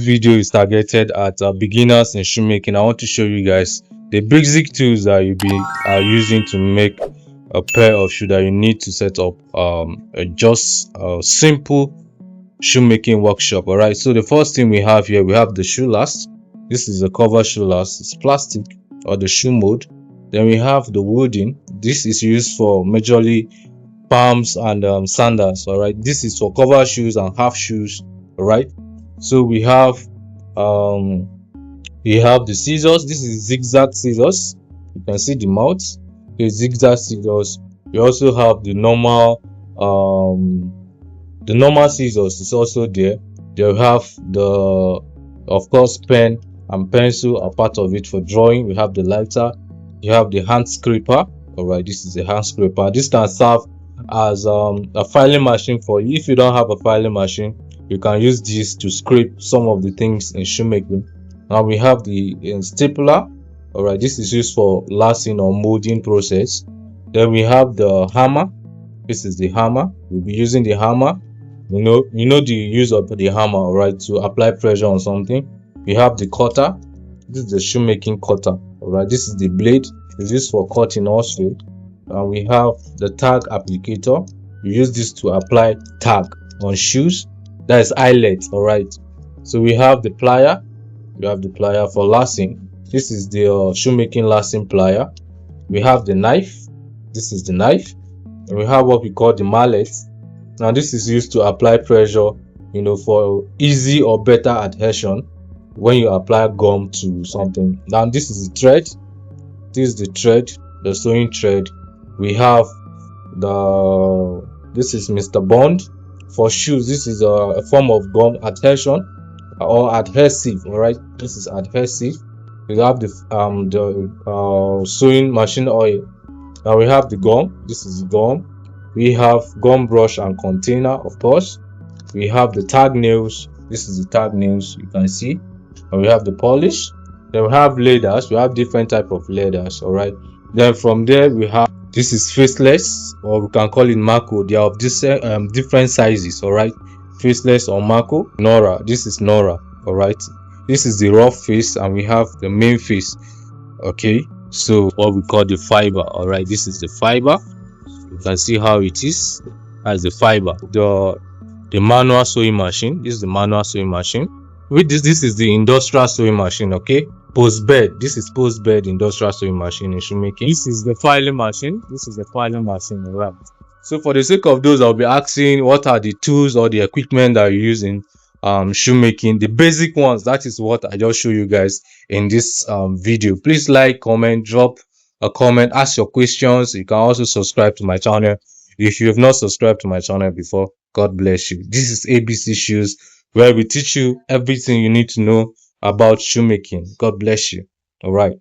video is targeted at beginners in shoemaking. I want to show you guys the basic tools that you'll be using to make a pair of shoe that you need to set up just a simple shoemaking workshop. All right, so the first thing we have here, we have the shoe last. This is a cover shoe last. It's plastic, or the shoe mold. Then we have the wooden. This is used for majorly palms and sandals. All right, this is for cover shoes and half shoes. All right, so we have the scissors. This is zigzag scissors. You can see the mouth. The zigzag scissors. We also have the normal scissors is also there. They have the, of course, pen and pencil are part of it for drawing. We have the lighter. You have the hand scraper. All right, this is a hand scraper. This can serve as a filing machine for you. If you don't have a filing machine, you can use this to scrape some of the things in shoemaking. Now we have the stapler. All right, this is used for lasting or molding process. Then we have the hammer. This is the hammer. We'll be using the hammer. You know the use of the hammer, all right, to apply pressure on something. We have the cutter. This is the shoemaking cutter. All right, this is the blade. It's used for cutting also. And we have the tag applicator. We use this to apply tag on shoes. That is eyelet. All right, so we have the plier. We have the plier for lasting. This is the shoemaking lasting plier. We have the knife. This is the knife. And we have what we call the mallet. Now this is used to apply pressure, for easy or better adhesion when you apply gum to something. Now this is the thread. This is the thread, the sewing thread. We have this is Mr. Bond for shoes. This is a form of gum adhesion or adhesive. All right, this is adhesive. We have the sewing machine oil. Now we have the gum. This is the gum. We have gum brush and container, of course. We have the tag nails. This is the tag nails, you can see. And we have the polish. Then we have leathers. We have different type of leathers. All right. Then from there we have, this is faceless, or we can call it Marco. They are of this different sizes. All right, faceless or Marco. Nora. This is Nora. All right. This is the rough face, and we have the main face. Okay. So what we call the fiber. All right. This is the fiber. You can see how it is as the fiber. The manual sewing machine. This is the manual sewing machine. With this is the industrial sewing machine. Okay, post bed. This is post bed industrial sewing machine in shoemaking. This is the filing machine. This is the filing machine. Right. So for the sake of those, I'll be asking what are the tools or the equipment that you use in shoemaking. The basic ones. That is what I just show you guys in this video. Please like, comment, drop a comment, ask your questions. You can also subscribe to my channel if you have not subscribed to my channel before. God bless you. This is ABC Shoes, where we teach you everything you need to know about shoemaking. God bless you. All right.